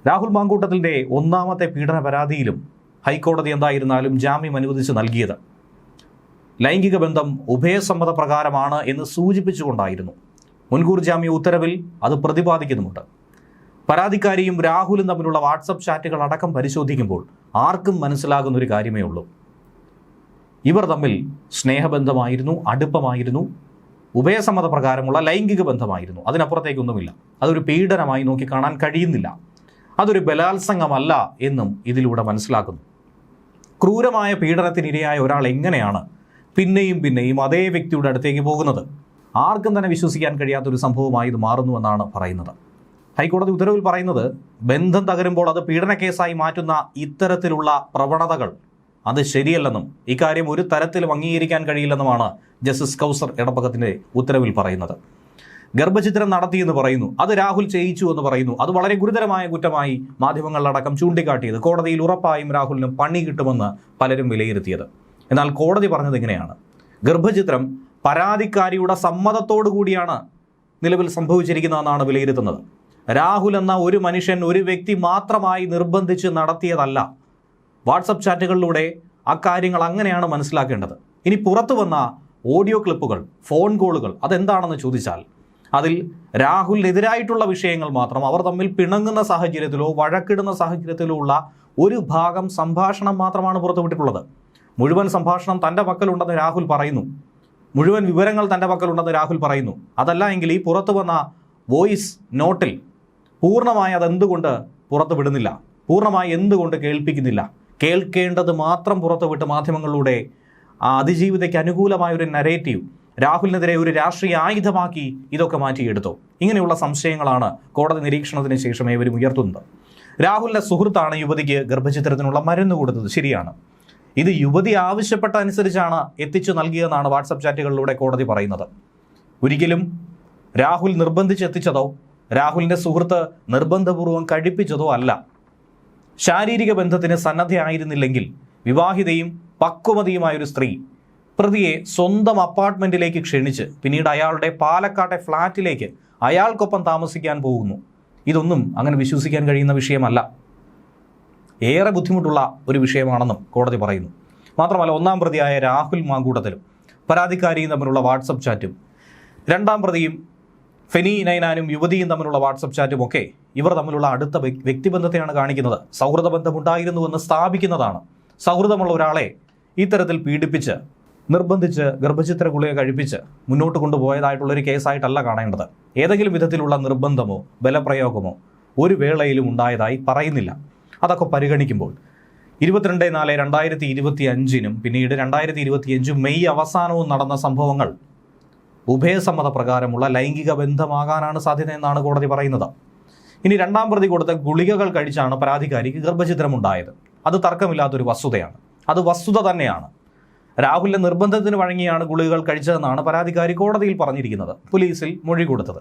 രാഹുൽ മാങ്കൂട്ടത്തിൻ്റെ ഒന്നാമത്തെ പീഡന പരാതിയിലും ഹൈക്കോടതി എന്തായിരുന്നാലും ജാമ്യം അനുവദിച്ച് നൽകിയത് ലൈംഗിക ബന്ധം ഉഭയസമ്മതപ്രകാരമാണ് എന്ന് സൂചിപ്പിച്ചുകൊണ്ടായിരുന്നു. മുൻകൂർ ജാമ്യ ഉത്തരവിൽ അത് പ്രതിപാദിക്കുന്നുമുണ്ട്. പരാതിക്കാരിയും രാഹുലും തമ്മിലുള്ള വാട്സപ്പ് ചാറ്റുകൾ അടക്കം പരിശോധിക്കുമ്പോൾ ആർക്കും മനസ്സിലാകുന്ന ഒരു കാര്യമേ ഉള്ളൂ. ഇവർ തമ്മിൽ സ്നേഹബന്ധമായിരുന്നു, അടുപ്പമായിരുന്നു, ഉഭയസമ്മതപ്രകാരമുള്ള ലൈംഗിക ബന്ധമായിരുന്നു. അതിനപ്പുറത്തേക്കൊന്നുമില്ല. അതൊരു പീഡനമായി നോക്കിക്കാണാൻ കഴിയുന്നില്ല. അതൊരു ബലാത്സംഗമല്ല എന്നും ഇതിലൂടെ മനസ്സിലാക്കുന്നു. ക്രൂരമായ പീഡനത്തിനിരയായ ഒരാൾ എങ്ങനെയാണ് പിന്നെയും അതേ വ്യക്തിയുടെ അടുത്തേക്ക് പോകുന്നത്? ആർക്കും തന്നെ വിശ്വസിക്കാൻ കഴിയാത്തൊരു സംഭവമായി ഇത് മാറുന്നുവെന്നാണ് പറയുന്നത്. ഹൈക്കോടതി ഉത്തരവിൽ പറയുന്നത് ബന്ധം തകരുമ്പോൾ അത് പീഡന കേസായി മാറ്റുന്ന ഇത്തരത്തിലുള്ള പ്രവണതകൾ അത് ശരിയല്ലെന്നും ഇക്കാര്യം ഒരു തരത്തിലും അംഗീകരിക്കാൻ കഴിയില്ലെന്നുമാണ് ജസ്റ്റിസ് കൗസർ എടപ്പകത്തിൻ്റെ ഉത്തരവിൽ പറയുന്നത്. ഗർഭചിത്രം നടത്തിയെന്ന് പറയുന്നു, അത് രാഹുൽ ചെയ്യിച്ചു എന്ന് പറയുന്നു. അത് വളരെ ഗുരുതരമായ കുറ്റമായി മാധ്യമങ്ങളിലടക്കം ചൂണ്ടിക്കാട്ടിയത് കോടതിയിൽ ഉറപ്പായും രാഹുലിന് പണി കിട്ടുമെന്ന് പലരും വിലയിരുത്തിയത്. എന്നാൽ കോടതി പറഞ്ഞത് ഇങ്ങനെയാണ്: ഗർഭചിത്രം പരാതിക്കാരിയുടെ സമ്മതത്തോടു കൂടിയാണ് നിലവിൽ സംഭവിച്ചിരിക്കുന്നതെന്നാണ് വിലയിരുത്തുന്നത്. രാഹുൽ എന്ന ഒരു മനുഷ്യൻ, ഒരു വ്യക്തി മാത്രമായി നിർബന്ധിച്ച് നടത്തിയതല്ല. വാട്സപ്പ് ചാറ്റുകളിലൂടെ അക്കാര്യങ്ങൾ അങ്ങനെയാണ് മനസ്സിലാക്കേണ്ടത്. ഇനി പുറത്തു വന്ന ഓഡിയോ ക്ലിപ്പുകൾ, ഫോൺ കോളുകൾ അതെന്താണെന്ന് ചോദിച്ചാൽ അതിൽ രാഹുലിനെതിരായിട്ടുള്ള വിഷയങ്ങൾ മാത്രം, അവർ തമ്മിൽ പിണങ്ങുന്ന സാഹചര്യത്തിലോ വഴക്കിടുന്ന സാഹചര്യത്തിലോ ഉള്ള ഒരു ഭാഗം സംഭാഷണം മാത്രമാണ് പുറത്തുവിട്ടിട്ടുള്ളത്. മുഴുവൻ സംഭാഷണം തൻ്റെ പക്കലുണ്ടെന്ന് രാഹുൽ പറയുന്നു. മുഴുവൻ വിവരങ്ങൾ തൻ്റെ പക്കലുണ്ടെന്ന് രാഹുൽ പറയുന്നു. അതല്ല എങ്കിൽ ഈ പുറത്തു വന്ന വോയിസ് നോട്ടിൽ പൂർണ്ണമായി അതെന്തുകൊണ്ട് പുറത്തു വിടുന്നില്ല? പൂർണ്ണമായി എന്തുകൊണ്ട് കേൾപ്പിക്കുന്നില്ല? കേൾക്കേണ്ടത് മാത്രം പുറത്തുവിട്ട് മാധ്യമങ്ങളിലൂടെ അതിജീവിതയ്ക്ക് അനുകൂലമായ ഒരു നരേറ്റീവ്, രാഹുലിനെതിരെ ഒരു രാഷ്ട്രീയ ആയുധമാക്കി ഇതൊക്കെ മാറ്റിയെടുത്തു. ഇങ്ങനെയുള്ള സംശയങ്ങളാണ് കോടതി നിരീക്ഷണത്തിന് ശേഷം ഇവരും ഉയർത്തുന്നത്. രാഹുലിൻ്റെ സുഹൃത്താണ് യുവതിക്ക് ഗർഭചിത്രത്തിനുള്ള മരുന്ന് കൊടുത്തത്, ശരിയാണ്. ഇത് യുവതി ആവശ്യപ്പെട്ട അനുസരിച്ചാണ് എത്തിച്ചു നൽകിയതെന്നാണ് വാട്സപ്പ് ചാറ്റുകളിലൂടെ കോടതി പറയുന്നത്. ഒരിക്കലും രാഹുൽ നിർബന്ധിച്ചെത്തിച്ചതോ രാഹുലിൻ്റെ സുഹൃത്ത് നിർബന്ധപൂർവ്വം കഴിപ്പിച്ചതോ അല്ല. ശാരീരിക ബന്ധത്തിന് സന്നദ്ധയായിരുന്നില്ലെങ്കിൽ വിവാഹിതയും പക്വമതിയുമായൊരു സ്ത്രീ പ്രതിയെ സ്വന്തം അപ്പാർട്ട്മെൻറ്റിലേക്ക് ക്ഷണിച്ച് പിന്നീട് അയാളുടെ പാലക്കാട്ടെ ഫ്ലാറ്റിലേക്ക് അയാൾക്കൊപ്പം താമസിക്കാൻ പോകുന്നു. ഇതൊന്നും അങ്ങനെ വിശ്വസിക്കാൻ കഴിയുന്ന വിഷയമല്ല. ഏറെ ബുദ്ധിമുട്ടുള്ള ഒരു വിഷയമാണെന്നും കോടതി പറയുന്നു. മാത്രമല്ല, ഒന്നാം പ്രതിയായ രാഹുൽ മാങ്കൂട്ടത്തിലും പരാതിക്കാരിയും തമ്മിലുള്ള വാട്സപ്പ് ചാറ്റും, രണ്ടാം പ്രതിയും ഫെനി നൈനാനും യുവതിയും തമ്മിലുള്ള വാട്സപ്പ് ചാറ്റും ഒക്കെ ഇവർ തമ്മിലുള്ള അടുത്ത വ്യക്തിബന്ധത്തെയാണ് കാണിക്കുന്നത്. സൗഹൃദ ബന്ധമുണ്ടായിരുന്നുവെന്ന് സ്ഥാപിക്കുന്നതാണ്. സൗഹൃദമുള്ള ഒരാളെ ഇത്തരത്തിൽ പീഡിപ്പിച്ച് നിർബന്ധിച്ച് ഗർഭചിത്ര ഗുളിക കഴിപ്പിച്ച് മുന്നോട്ട് കൊണ്ടുപോയതായിട്ടുള്ളൊരു കേസായിട്ടല്ല കാണേണ്ടത്. ഏതെങ്കിലും വിധത്തിലുള്ള നിർബന്ധമോ ബലപ്രയോഗമോ ഒരു വേളയിലും ഉണ്ടായതായി പറയുന്നില്ല. അതൊക്കെ പരിഗണിക്കുമ്പോൾ 22/4/2025 പിന്നീട് 2025 മെയ് അവസാനവും നടന്ന സംഭവങ്ങൾ ഉഭയസമ്മത പ്രകാരമുള്ള ലൈംഗിക ബന്ധമാകാനാണ് സാധ്യതയെന്നാണ് കോടതി പറയുന്നത്. ഇനി രണ്ടാം പ്രതി കൊടുത്ത ഗുളികകൾ കഴിച്ചാണ് പരാതിക്കാരിക്ക് ഗർഭചിത്രമുണ്ടായത്. അത് തർക്കമില്ലാത്തൊരു വസ്തുതയാണ്. അത് വസ്തുത തന്നെയാണ്. രാഹുലിന്റെ നിർബന്ധത്തിന് വഴങ്ങിയാണ് ഗുളികകൾ കഴിച്ചതെന്നാണ് പരാതിക്കാരി കോടതിയിൽ പറഞ്ഞിരിക്കുന്നത്, പോലീസിൽ മൊഴി കൊടുത്തത്.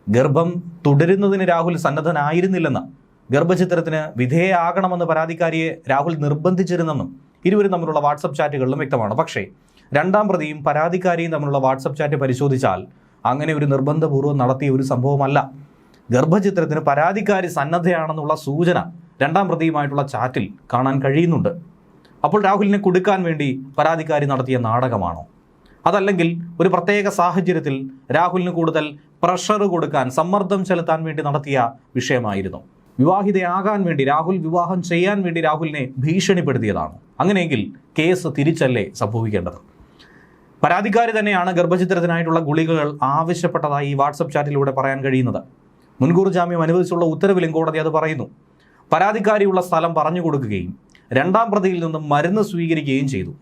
ഗർഭം തുടരുന്നതിന് രാഹുൽ സന്നദ്ധനായിരുന്നില്ലെന്ന്, ഗർഭചിത്രത്തിന് വിധേയമാകണമെന്ന് പരാതിക്കാരിയെ രാഹുൽ നിർബന്ധിച്ചിരുന്നെന്നും ഇരുവരും തമ്മിലുള്ള വാട്സപ്പ് ചാറ്റുകളിലും വ്യക്തമാണ്. പക്ഷേ രണ്ടാം പ്രതിയും പരാതിക്കാരിയും തമ്മിലുള്ള വാട്സപ്പ് ചാറ്റ് പരിശോധിച്ചാൽ അങ്ങനെ ഒരു നിർബന്ധപൂർവ്വം നടത്തിയ ഒരു സംഭവമല്ല. ഗർഭചിത്രത്തിന് പരാതിക്കാരി സന്നദ്ധയാണെന്നുള്ള സൂചന രണ്ടാം പ്രതിയുമായിട്ടുള്ള ചാറ്റിൽ കാണാൻ കഴിയുന്നുണ്ട്. അപ്പോൾ രാഹുലിനെ കൊടുക്കാൻ വേണ്ടി പരാതിക്കാരി നടത്തിയ നാടകമാണോ? അതല്ലെങ്കിൽ ഒരു പ്രത്യേക സാഹചര്യത്തിൽ രാഹുലിന് കൂടുതൽ പ്രഷർ കൊടുക്കാൻ, സമ്മർദ്ദം ചെലുത്താൻ വേണ്ടി നടത്തിയ വിഷയമായിരുന്നു? വിവാഹിതയാകാൻ വേണ്ടി, രാഹുൽ വിവാഹം ചെയ്യാൻ വേണ്ടി രാഹുലിനെ ഭീഷണിപ്പെടുത്തിയതാണ്. അങ്ങനെയെങ്കിൽ കേസ് തിരിച്ചല്ലേ സംഭവിക്കേണ്ടത്? പരാതിക്കാരി തന്നെയാണ് ഗർഭചിത്രത്തിനായിട്ടുള്ള ഗുളികകൾ ആവശ്യപ്പെട്ടതായി ഈ വാട്സപ്പ് ചാറ്റിലൂടെ പറയാൻ കഴിയുന്നത്. മുൻകൂർ ജാമ്യം അനുവദിച്ചുള്ള ഉത്തരവിലും കോടതി അത് പറയുന്നു. പരാതിക്കാരിയുള്ള സ്ഥലം പറഞ്ഞു കൊടുക്കുകയും രണ്ടാം പ്രതിയിൽ നിന്നും മരുന്ന് സ്വീകരിക്കുകയും ചെയ്തു.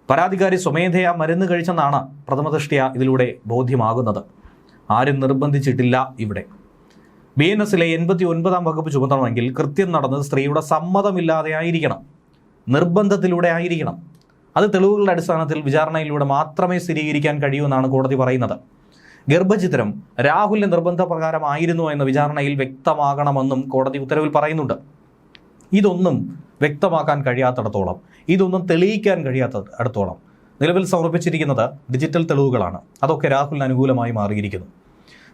പരാതിക്കാരി സ്വമേധയാ മരുന്ന് കഴിച്ചെന്നാണ് പ്രഥമദൃഷ്ട്യാ ഇതിലൂടെ ബോധ്യമാകുന്നത്. ആരും നിർബന്ധിച്ചിട്ടില്ല. ഇവിടെ BNS-ലെ 89-ാം വകുപ്പ് ചുമത്തണമെങ്കിൽ കൃത്യം നടന്നത് സ്ത്രീയുടെ സമ്മതമില്ലാതെ ആയിരിക്കണം, നിർബന്ധത്തിലൂടെ ആയിരിക്കണം. അത് തെളിവുകളുടെ അടിസ്ഥാനത്തിൽ വിചാരണയിലൂടെ മാത്രമേ സ്ഥിരീകരിക്കാൻ കഴിയൂ എന്നാണ് കോടതി പറയുന്നത്. ഗർഭചിത്രം രാഹുലിന്റെ നിർബന്ധപ്രകാരമായിരുന്നു എന്ന് വിചാരണയിൽ വ്യക്തമാകണമെന്നും കോടതി ഉത്തരവിൽ പറയുന്നുണ്ട്. ഇതൊന്നും വ്യക്തമാക്കാൻ കഴിയാത്തിടത്തോളം, ഇതൊന്നും തെളിയിക്കാൻ കഴിയാത്തിടത്തോളം നിലവിൽ സമർപ്പിച്ചിരിക്കുന്നത് ഡിജിറ്റൽ തെളിവുകളാണ്. അതൊക്കെ രാഹുലിന് അനുകൂലമായി മാറിയിരിക്കുന്നു.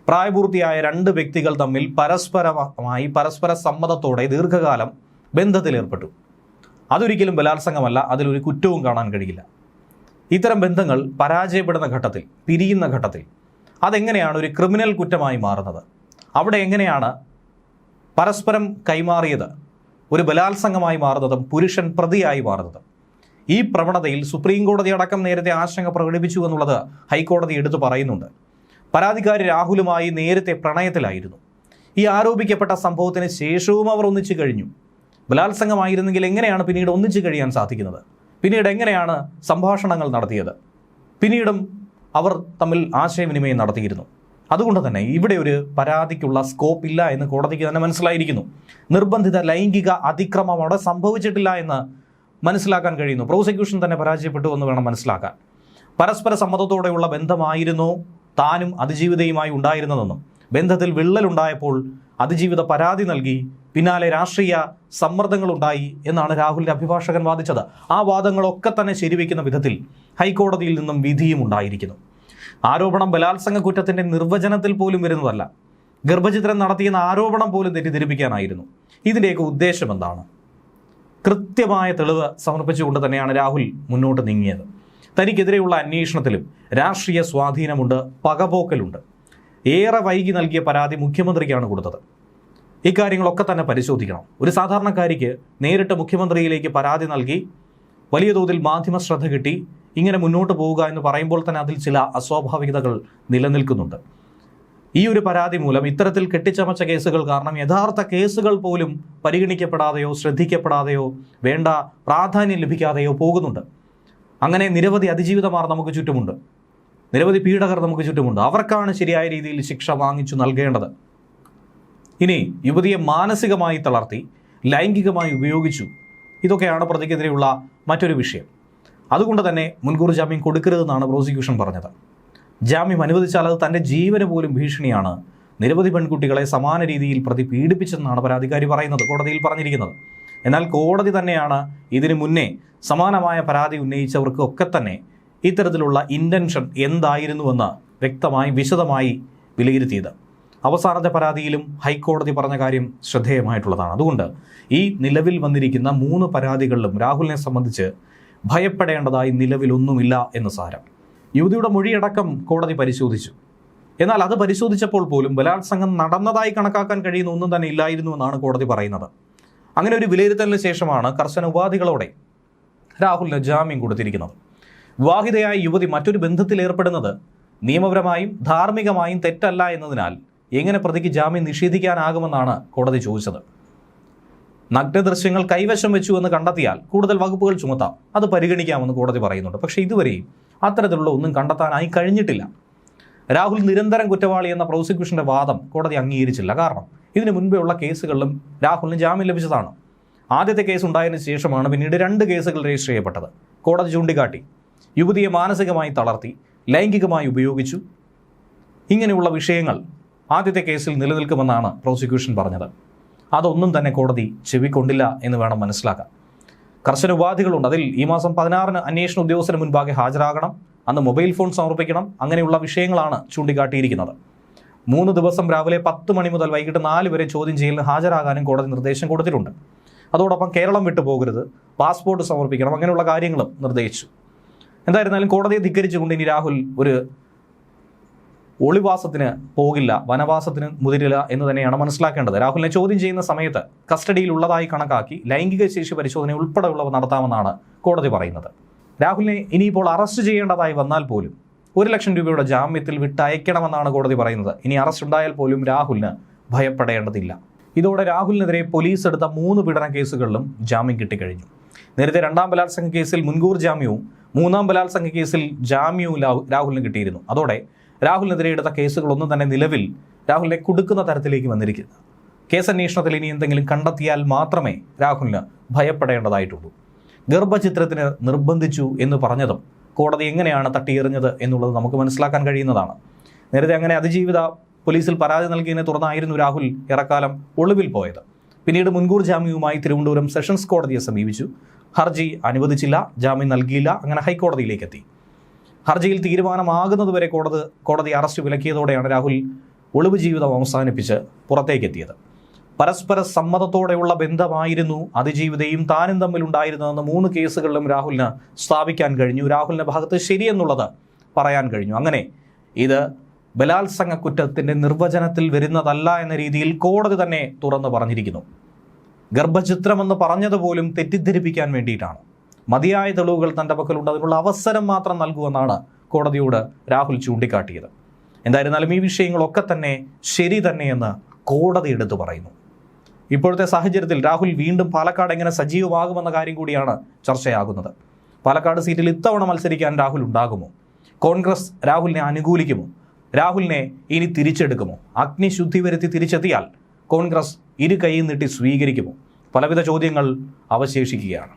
പ്രായപൂർത്തിയായ രണ്ട് വ്യക്തികൾ തമ്മിൽ പരസ്പര സമ്മതത്തോടെ ദീർഘകാലം ബന്ധത്തിലേർപ്പെട്ടു. അതൊരിക്കലും ബലാത്സംഗമല്ല, അതിലൊരു കുറ്റവും കാണാൻ കഴിയില്ല. ഇത്തരം ബന്ധങ്ങൾ പരാജയപ്പെടുന്ന ഘട്ടത്തിൽ, പിരിയുന്ന ഘട്ടത്തിൽ അതെങ്ങനെയാണ് ഒരു ക്രിമിനൽ കുറ്റമായി മാറുന്നത്? അവിടെ എങ്ങനെയാണ് പരസ്പരം കൈമാറിയത് ഒരു ബലാത്സംഗമായി മാറുന്നതും പുരുഷൻ പ്രതിയായി മാറുന്നതും? ഈ പ്രവണതയിൽ സുപ്രീം കോടതി അടക്കം നേരത്തെ ആശങ്ക പ്രകടിപ്പിച്ചു എന്നുള്ളത് ഹൈക്കോടതി എടുത്തു പറയുന്നുണ്ട്. പരാതിക്കാരി രാഹുലുമായി നേരത്തെ പ്രണയത്തിലായിരുന്നു. ഈ ആരോപിക്കപ്പെട്ട സംഭവത്തിന് ശേഷവും അവർ ഒന്നിച്ചു കഴിഞ്ഞു. ബലാത്സംഗമായിരുന്നെങ്കിൽ എങ്ങനെയാണ് പിന്നീട് ഒന്നിച്ചു കഴിയാൻ സാധിക്കുന്നത്? പിന്നീട് എങ്ങനെയാണ് സംഭാഷണങ്ങൾ നടത്തിയത്? പിന്നീടും അവർ തമ്മിൽ ആശയവിനിമയം നടത്തിയിരുന്നു. അതുകൊണ്ട് തന്നെ ഇവിടെ ഒരു പരാതിക്കുള്ള സ്കോപ്പ് ഇല്ല എന്ന് കോടതിക്ക് തന്നെ മനസ്സിലായിരിക്കുന്നു. നിർബന്ധിത ലൈംഗിക അതിക്രമം അവിടെ സംഭവിച്ചിട്ടില്ല എന്ന് മനസ്സിലാക്കാൻ കഴിയുന്നു. പ്രോസിക്യൂഷൻ തന്നെ പരാജയപ്പെട്ടു എന്ന് വേണം മനസ്സിലാക്കാൻ. പരസ്പര സമ്മതത്തോടെയുള്ള ബന്ധമായിരുന്നോ താനും അതിജീവിതയുമായി ഉണ്ടായിരുന്നതെന്നും ബന്ധത്തിൽ വിള്ളലുണ്ടായപ്പോൾ അതിജീവിത പരാതി നൽകി, പിന്നാലെ രാഷ്ട്രീയ സമ്മർദ്ദങ്ങളുണ്ടായി എന്നാണ് രാഹുലിൻ്റെ അഭിഭാഷകൻ വാദിച്ചത്. ആ വാദങ്ങളൊക്കെ തന്നെ ശരിവെക്കുന്ന വിധത്തിൽ ഹൈക്കോടതിയിൽ നിന്നും വിധിയും ഉണ്ടായിരിക്കുന്നു. ആരോപണം ബലാത്സംഗ കുറ്റത്തിൻ്റെ നിർവചനത്തിൽ പോലും വരുന്നതല്ല. ഗർഭചിത്രം നടത്തിയെന്ന ആരോപണം പോലും തെറ്റിദ്ധരിപ്പിക്കാനായിരുന്നു. ഇതിൻ്റെയൊക്കെ ഉദ്ദേശം എന്താണ്? കൃത്യമായ തെളിവ് സമർപ്പിച്ചുകൊണ്ട് തന്നെയാണ് രാഹുൽ മുന്നോട്ട് നീങ്ങിയത്. തനിക്കെതിരെയുള്ള അന്വേഷണത്തിലും രാഷ്ട്രീയ സ്വാധീനമുണ്ട്, പകപോക്കലുണ്ട്. ഏറെ വൈകി നൽകിയ പരാതി മുഖ്യമന്ത്രിക്കാണ് കൊടുത്തത്. ഇക്കാര്യങ്ങളൊക്കെ തന്നെ പരിശോധിക്കണം. ഒരു സാധാരണക്കാരിക്ക് നേരിട്ട് മുഖ്യമന്ത്രിയിലേക്ക് പരാതി നൽകി വലിയ തോതിൽ മാധ്യമ ശ്രദ്ധ കിട്ടി ഇങ്ങനെ മുന്നോട്ട് പോവുക എന്ന് പറയുമ്പോൾ തന്നെ അതിൽ ചില അസ്വാഭാവികതകൾ നിലനിൽക്കുന്നുണ്ട്. ഈ ഒരു പരാതി മൂലം ഇത്തരത്തിൽ കെട്ടിച്ചമച്ച കേസുകൾ കാരണം യഥാർത്ഥ കേസുകൾ പോലും പരിഗണിക്കപ്പെടാതെയോ ശ്രദ്ധിക്കപ്പെടാതെയോ വേണ്ട പ്രാധാന്യം ലഭിക്കാതെയോ പോകുന്നുണ്ട്. അങ്ങനെ നിരവധി അതിജീവിതമാർ നമുക്ക് ചുറ്റുമുണ്ട്, നിരവധി പീഡകർ നമുക്ക് ചുറ്റുമുണ്ട്. അവർക്കാണ് ശരിയായ രീതിയിൽ ശിക്ഷ വാങ്ങിച്ചു നൽകേണ്ടത്. ഇനി യുവതിയെ മാനസികമായി തളർത്തി ലൈംഗികമായി ഉപയോഗിച്ചു, ഇതൊക്കെയാണ് പ്രതിക്കെതിരെയുള്ള മറ്റൊരു വിഷയം. അതുകൊണ്ട് തന്നെ മുൻകൂർ ജാമ്യം കൊടുക്കരുതെന്നാണ് പ്രോസിക്യൂഷൻ പറഞ്ഞത്. ജാമ്യം അനുവദിച്ചാൽ അത് തൻ്റെ ജീവന് പോലും ഭീഷണിയാണ്. നിരവധി പെൺകുട്ടികളെ സമാന രീതിയിൽ പ്രതി പീഡിപ്പിച്ചെന്നാണ് പരാതിക്കാരി പറയുന്നത്, കോടതിയിൽ പറഞ്ഞിരിക്കുന്നത്. എന്നാൽ കോടതി തന്നെയാണ് ഇതിനു മുന്നേ സമാനമായ പരാതി ഉന്നയിച്ചവർക്കൊക്കെ തന്നെ ഇത്തരത്തിലുള്ള ഇൻറ്റൻഷൻ എന്തായിരുന്നുവെന്ന് വ്യക്തമായി വിശദമായി വിലയിരുത്തിയത്. അവസാനത്തെ പരാതിയിലും ഹൈക്കോടതി പറഞ്ഞ കാര്യം ശ്രദ്ധേയമായിട്ടുള്ളതാണ്. അതുകൊണ്ട് ഈ നിലവിൽ വന്നിരിക്കുന്ന 3 പരാതികളിലും രാഹുലിനെ സംബന്ധിച്ച് ഭയപ്പെടേണ്ടതായി നിലവിലൊന്നുമില്ല എന്ന് സാരം. യുവതിയുടെ മൊഴിയടക്കം കോടതി പരിശോധിച്ചു. എന്നാൽ അത് പരിശോധിച്ചപ്പോൾ പോലും ബലാത്സംഗം നടന്നതായി കണക്കാക്കാൻ കഴിയുന്ന ഒന്നും തന്നെ ഇല്ലായിരുന്നു എന്നാണ് കോടതി പറയുന്നത്. അങ്ങനെ ഒരു വിലയിരുത്തലിന് ശേഷമാണ് കർശന ഉപാധികളോടെ രാഹുലിന് ജാമ്യം കൊടുത്തിരിക്കുന്നത്. വിവാഹിതയായ യുവതി മറ്റൊരു ബന്ധത്തിൽ ഏർപ്പെടുന്നത് നിയമപരമായും ധാർമ്മികമായും തെറ്റല്ല എന്നതിനാൽ എങ്ങനെ പ്രതിക്ക് ജാമ്യം നിഷേധിക്കാനാകുമെന്നാണ് കോടതി ചോദിച്ചത്. നഗ്നദൃശ്യങ്ങൾ കൈവശം വെച്ചു എന്ന് കണ്ടെത്തിയാൽ കൂടുതൽ വകുപ്പുകൾ ചുമത്താം, അത് പരിഗണിക്കാമെന്ന് കോടതി പറയുന്നുണ്ട്. പക്ഷേ ഇതുവരെയും അത്തരത്തിലുള്ള ഒന്നും കണ്ടെത്താനായി കഴിഞ്ഞിട്ടില്ല. രാഹുൽ നിരന്തരം കുറ്റവാളി എന്ന പ്രോസിക്യൂഷന്റെ വാദം കോടതി അംഗീകരിച്ചില്ല. കാരണം ഇതിനു മുൻപേ ഉള്ള കേസുകളിലും രാഹുലിന് ജാമ്യം ലഭിച്ചതാണ്. ആദ്യത്തെ കേസ് ഉണ്ടായതിനു ശേഷമാണ് പിന്നീട് 2 കേസുകൾ രജിസ്റ്റർ ചെയ്യപ്പെട്ടത്. കോടതി ചൂണ്ടിക്കാട്ടി യുവതിയെ മാനസികമായി തളർത്തി, ലൈംഗികമായി ഉപയോഗിച്ചു, ഇങ്ങനെയുള്ള വിഷയങ്ങൾ ആദ്യത്തെ കേസിൽ നിലനിൽക്കുമെന്നാണ് പ്രോസിക്യൂഷൻ പറഞ്ഞത്. അതൊന്നും തന്നെ കോടതി ചെവിക്കൊണ്ടില്ല എന്ന് വേണം മനസ്സിലാക്കാൻ. കർശന ഉപാധികളുണ്ട്. അതിൽ ഈ മാസം 16-ന് അന്വേഷണ ഉദ്യോഗസ്ഥന് മുൻപാകെ ഹാജരാകണം, അന്ന് മൊബൈൽ ഫോൺ സമർപ്പിക്കണം, അങ്ങനെയുള്ള വിഷയങ്ങളാണ് ചൂണ്ടിക്കാട്ടിയിരിക്കുന്നത്. 3 ദിവസം രാവിലെ 10 മണി മുതൽ വൈകിട്ട് 4 വരെ ചോദ്യം ചെയ്യലിന് ഹാജരാകാനും കോടതി നിർദ്ദേശം കൊടുത്തിട്ടുണ്ട്. അതോടൊപ്പം കേരളം വിട്ടു പോകരുത്, പാസ്പോർട്ട് സമർപ്പിക്കണം, അങ്ങനെയുള്ള കാര്യങ്ങളും നിർദ്ദേശിച്ചു. എന്തായിരുന്നാലും കോടതിയെ ധിക്കരിച്ചുകൊണ്ട് ഇനി രാഹുൽ ഒരു ഒളിവാസത്തിന് പോകില്ല, വനവാസത്തിന് മുതിരില്ല എന്ന് തന്നെയാണ് മനസ്സിലാക്കേണ്ടത്. രാഹുലിനെ ചോദ്യം ചെയ്യുന്ന സമയത്ത് കസ്റ്റഡിയിൽ ഉള്ളതായി കണക്കാക്കി ലൈംഗിക ശേഷി പരിശോധന ഉൾപ്പെടെയുള്ളവ നടത്താമെന്നാണ് കോടതി പറയുന്നത്. രാഹുലിനെ ഇനിയിപ്പോൾ അറസ്റ്റ് ചെയ്യേണ്ടതായി വന്നാൽ പോലും 1 ലക്ഷം രൂപയുടെ ജാമ്യത്തിൽ വിട്ടയക്കണമെന്നാണ് കോടതി പറയുന്നത്. ഇനി അറസ്റ്റ് ഉണ്ടായാൽ പോലും രാഹുലിന് ഭയപ്പെടേണ്ടതില്ല. ഇതോടെ രാഹുലിനെതിരെ പോലീസ് എടുത്ത 3 പീഡന കേസുകളിലും ജാമ്യം കിട്ടിക്കഴിഞ്ഞു. നേരത്തെ 2ാം ബലാത്സംഗ കേസിൽ മുൻകൂർ ജാമ്യവും 3ാം ബലാത്സംഗ കേസിൽ ജാമ്യവും രാഹുലിന് കിട്ടിയിരുന്നു. അതോടെ രാഹുലിനെതിരെ എടുത്ത കേസുകളൊന്നും തന്നെ നിലവിൽ രാഹുലിനെ കുടുക്കുന്ന തരത്തിലേക്ക് വന്നിരിക്കുന്നു. കേസന്വേഷണത്തിൽ ഇനി എന്തെങ്കിലും കണ്ടെത്തിയാൽ മാത്രമേ രാഹുലിന് ഭയപ്പെടേണ്ടതായിട്ടുള്ളൂ. ഗർഭചിത്രത്തിന് നിർബന്ധിച്ചു എന്ന് പറഞ്ഞതും കോടതി എങ്ങനെയാണ് തട്ടിയെറിഞ്ഞത് എന്നുള്ളത് നമുക്ക് മനസ്സിലാക്കാൻ കഴിയുന്നതാണ്. നേരത്തെ അങ്ങനെ അതിജീവിത പോലീസിൽ പരാതി നൽകിയതിനെ തുടർന്നായിരുന്നു രാഹുൽ ഏറെക്കാലം ഒളിവിൽ പോയത്. പിന്നീട് മുൻകൂർ ജാമ്യവുമായി തിരുവനന്തപുരം സെഷൻസ് കോടതിയെ സമീപിച്ചു. ഹർജി അനുവദിച്ചില്ല, ജാമ്യം നൽകിയില്ല. അങ്ങനെ ഹൈക്കോടതിയിലേക്ക് എത്തി. ഹർജിയിൽ തീരുമാനമാകുന്നതുവരെ കോടതി അറസ്റ്റ് വിലക്കിയതോടെയാണ് രാഹുൽ ഒളിവ് ജീവിതം അവസാനിപ്പിച്ച് പുറത്തേക്കെത്തിയത്. പരസ്പര സമ്മതത്തോടെയുള്ള ബന്ധമായിരുന്നു അതിജീവിതയും താനും തമ്മിലുണ്ടായിരുന്നതെന്ന് 3 കേസുകളിലും രാഹുലിന് സ്ഥാപിക്കാൻ കഴിഞ്ഞു. രാഹുലിൻ്റെ ഭാഗത്ത് ശരിയെന്നുള്ളത് പറയാൻ കഴിഞ്ഞു. അങ്ങനെ ഇത് ബലാത്സംഗ കുറ്റത്തിൻ്റെ നിർവചനത്തിൽ വരുന്നതല്ല എന്ന രീതിയിൽ കോടതി തന്നെ തുറന്നു പറഞ്ഞിരിക്കുന്നു. ഗർഭചിത്രമെന്ന് പറഞ്ഞതുപോലും തെറ്റിദ്ധരിപ്പിക്കാൻ വേണ്ടിയിട്ടാണ്. മതിയായ തെളിവുകൾ തൻ്റെ പക്കലുണ്ട്, അതിനുള്ള അവസരം മാത്രം നൽകുമെന്നാണ് കോടതിയോട് രാഹുൽ ചൂണ്ടിക്കാട്ടിയത്. എന്തായിരുന്നാലും ഈ വിഷയങ്ങളൊക്കെ തന്നെ ശരി തന്നെയെന്ന് കോടതി എടുത്തു പറയുന്നു. ഇപ്പോഴത്തെ സാഹചര്യത്തിൽ രാഹുൽ വീണ്ടും പാലക്കാട് എങ്ങനെ സജീവമാകുമെന്ന കാര്യം കൂടിയാണ് ചർച്ചയാകുന്നത്. പാലക്കാട് സീറ്റിൽ ഇത്തവണ മത്സരിക്കാൻ രാഹുൽ ഉണ്ടാകുമോ? കോൺഗ്രസ് രാഹുലിനെ അനുകൂലിക്കുമോ? രാഹുലിനെ ഇനി തിരിച്ചെടുക്കുമോ? അഗ്നിശുദ്ധി വരുത്തി തിരിച്ചെത്തിയാൽ കോൺഗ്രസ് ഇരു കൈയും നീട്ടി സ്വീകരിക്കുമോ? പലവിധ ചോദ്യങ്ങൾ അവശേഷിക്കുകയാണ്.